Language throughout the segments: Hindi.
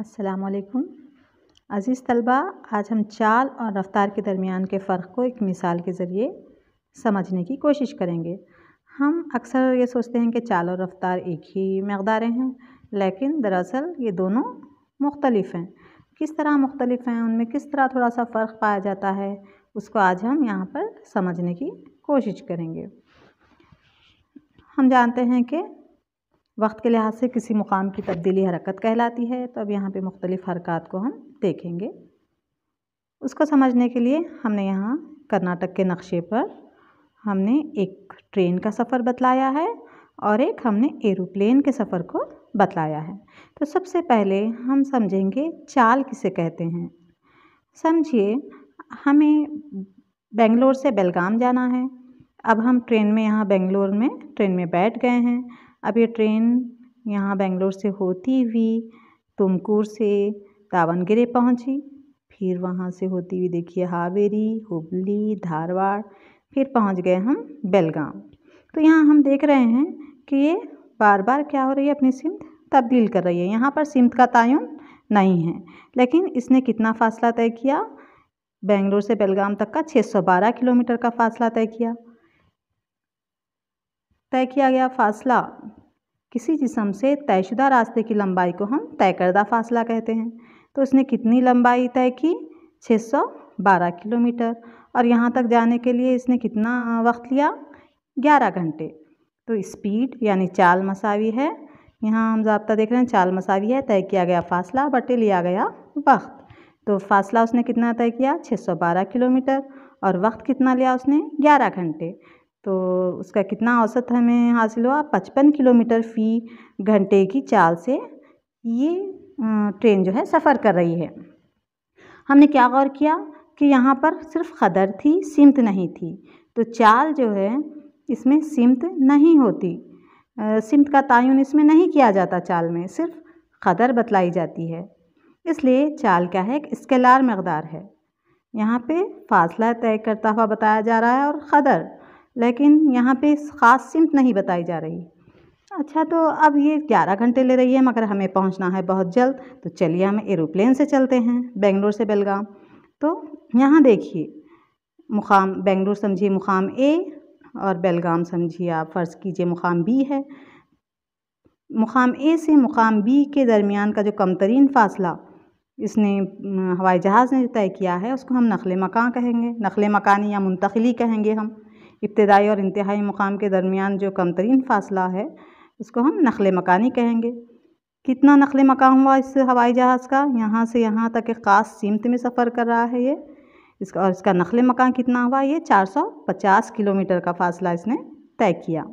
अस्सलामुअलैकुम अज़ीज़ तलबा, आज हम चाल और रफ़्तार के दरमियान के फ़र्क को एक मिसाल के ज़रिए समझने की कोशिश करेंगे। हम अक्सर ये सोचते हैं कि चाल और रफ़्तार एक ही मक़दारें हैं, लेकिन दरअसल ये दोनों मुख्तलिफ़ हैं। किस तरह मुख्तलिफ़ हैं, उनमें किस तरह थोड़ा सा फ़र्क पाया जाता है, उसको आज हम यहाँ पर समझने की कोशिश करेंगे। हम जानते हैं कि वक्त के लिहाज से किसी मुकाम की तब्दीली हरकत कहलाती है। तो अब यहाँ पे मुख्तलिफ़ हरकत को हम देखेंगे। उसको समझने के लिए हमने यहाँ कर्नाटक के नक्शे पर हमने एक ट्रेन का सफ़र बतलाया है और एक हमने एरोप्लेन के सफ़र को बतलाया है। तो सबसे पहले हम समझेंगे चाल किसे कहते हैं। समझिए, हमें बेंगलोर से बेलगाम जाना है। अब हम ट्रेन में यहाँ बेंगलोर में ट्रेन में बैठ गए हैं। अब ये ट्रेन यहाँ बेंगलोर से होती हुई तुमकुर से दावणगेरे पहुँची, फिर वहाँ से होती हुई देखिए हावेरी, हुबली, धारवाड़, फिर पहुँच गए हम बेलगाम। तो यहाँ हम देख रहे हैं कि ये बार बार क्या हो रही है, अपनी सिमत तब्दील कर रही है। यहाँ पर सिमत का तयन नहीं है, लेकिन इसने कितना फ़ासला तय किया, बेंगलोर से बेलगाम तक का 612 किलोमीटर का फ़ासला तय किया गया। फ़ासला किसी जिस्म से तयशुदा रास्ते की लंबाई को हम तय करदा फ़ासला कहते हैं। तो उसने कितनी लंबाई तय की, 612 किलोमीटर। और यहाँ तक जाने के लिए इसने कितना वक्त लिया, 11 घंटे। तो स्पीड यानी चाल मसावी है, यहाँ हम ज़ाब्ता देख रहे हैं, चाल मसावी है तय किया गया फ़ासला बटे लिया गया वक्त। तो फ़ासला उसने कितना तय किया, 612 किलोमीटर, और वक्त कितना लिया उसने, 11 घंटे। तो उसका कितना औसत हमें हासिल हुआ, 55 किलोमीटर फ़ी घंटे की चाल से ये ट्रेन जो है सफ़र कर रही है। हमने क्या गौर किया कि यहाँ पर सिर्फ क़दर थी, सिमत नहीं थी। तो चाल जो है इसमें सिमत नहीं होती, सिमत का तयन इसमें नहीं किया जाता। चाल में सिर्फ क़दर बतलाई जाती है। इसलिए चाल क्या है, एक स्केलार मक़दार है। यहाँ पे फ़ासला तय करता हुआ बताया जा रहा है और क़दर, लेकिन यहाँ पे ख़ास सिमत नहीं बताई जा रही। अच्छा, तो अब ये 11 घंटे ले रही है, मगर हमें पहुँचना है बहुत जल्द। तो चलिए हम एरोप्लेन से चलते हैं बेंगलोर से बेलगाम। तो यहाँ देखिए, मुकाम बेंगलोर समझिए मुकाम ए और बेलगाम समझिए आप फ़र्ज़ कीजिए मुकाम बी है। मुकाम ए से मुकाम बी के दरमियान का जो कमतरीन फ़ासला इसने हवाई जहाज़ ने तय किया है, उसको हम नक़्ल मकान कहेंगे, नक़्ल मकानी या मुंतक़िली कहेंगे हम। इब्तिदाई और इंतहाई मुकाम के दरमियान जो कमतरीन फ़ासला है उसको हम नक़्ल मकानी कहेंगे। कितना नक़्ल मकान हुआ इस हवाई जहाज़ का, यहाँ से यहाँ तक एक ख़ास सिमत में सफ़र कर रहा है ये इसका, और इसका नक़्ल मकान कितना हुआ, ये 450 किलोमीटर का फ़ासला इसने तय किया।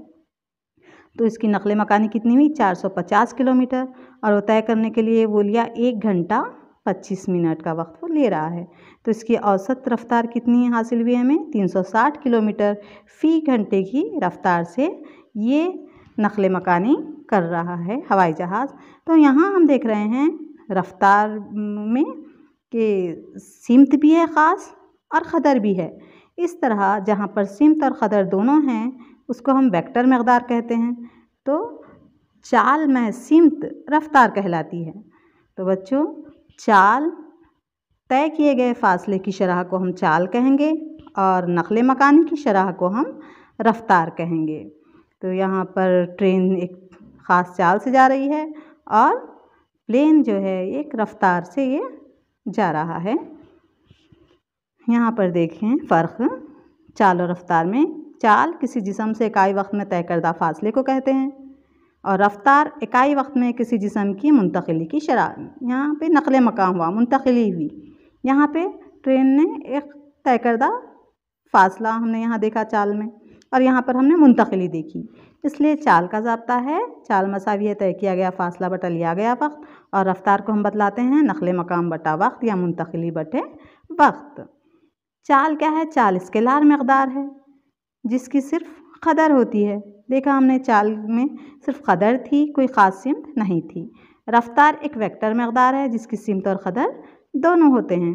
तो इसकी नक़्ल मकानी कितनी हुई, 450 किलोमीटर, और वो तय करने के लिए वो लिया 1 घंटा 25 मिनट का वक्त वो ले रहा है। तो इसकी औसत रफ़्तार कितनी हासिल हुई हमें, 360 किलोमीटर फ़ी घंटे की रफ़्तार से ये नक़्ल मकानी कर रहा है हवाई जहाज़। तो यहाँ हम देख रहे हैं रफ़्तार में कि सिमत भी है ख़ास और क़दर भी है। इस तरह जहाँ पर सिमत और क़दर दोनों हैं उसको हम वेक्टर मक़दार कहते हैं। तो चाल में सिमत रफ़्तार कहलाती है। तो बच्चों, चाल तय किए गए फ़ासले की शरह को हम चाल कहेंगे और नक़्ल मकानी की शरह को हम रफ़्तार कहेंगे। तो यहाँ पर ट्रेन एक ख़ास चाल से जा रही है और प्लेन जो है एक रफ़्तार से ये जा रहा है। यहाँ पर देखें फ़र्क चाल और रफ़्तार में। चाल किसी जिस्म से इकाई वक्त में तय करदा फ़ासले को कहते हैं और रफ़्तार इकाई वक्त में किसी जिस्म की मुंतक़िली की शरह। यहाँ पे नक़्ल मकान हुआ, मुंतक़िली हुई। यहाँ पे ट्रेन ने एक तय करदा फ़ासला हमने यहाँ देखा चाल में, और यहाँ पर हमने मुंतक़िली देखी। इसलिए चाल का ज़ाब्ता है, चाल मसावी है तय किया गया फ़ासला बटा लिया गया वक्त, और रफ़्तार को हम बतलाते हैं नक़्ल मकाम बटा वक्त या मुंतक़िली बटे वक्त। चाल क्या है, चाल स्केलार मक़दार है जिसकी सिर्फ क़दर होती है। देखा हमने चाल में सिर्फ क़दर थी, कोई ख़ास सिमत नहीं थी। रफ़्तार एक वेक्टर मक़दार है जिसकी सिमत और क़दर दोनों होते हैं।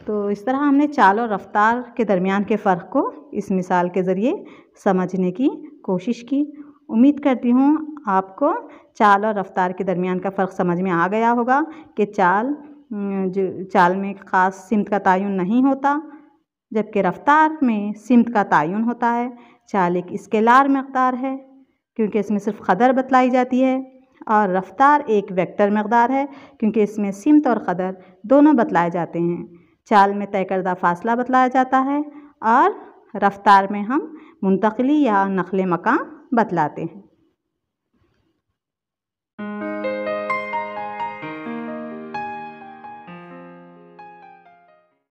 तो इस तरह हमने चाल और रफ़्तार के दरमियान के फ़र्क को इस मिसाल के ज़रिए समझने की कोशिश की। उम्मीद करती हूँ आपको चाल और रफ्तार के दरमियान का फ़र्क समझ में आ गया होगा कि चाल में ख़ास सिमत का तयन नहीं होता, जबकि रफ्तार में सिमत का तयन होता है। चाल एक स्केलार मक़दार है क्योंकि इसमें सिर्फ क़दर बतलाई जाती है, और रफ्तार एक वेक्टर मक़दार है क्योंकि इसमें सिमत और क़दर दोनों बतलाए जाते हैं। चाल में तय करदा फ़ासला बतलाया जाता है और रफ्तार में हम मुंतक़िली या नक़ल मकान बतलाते हैं।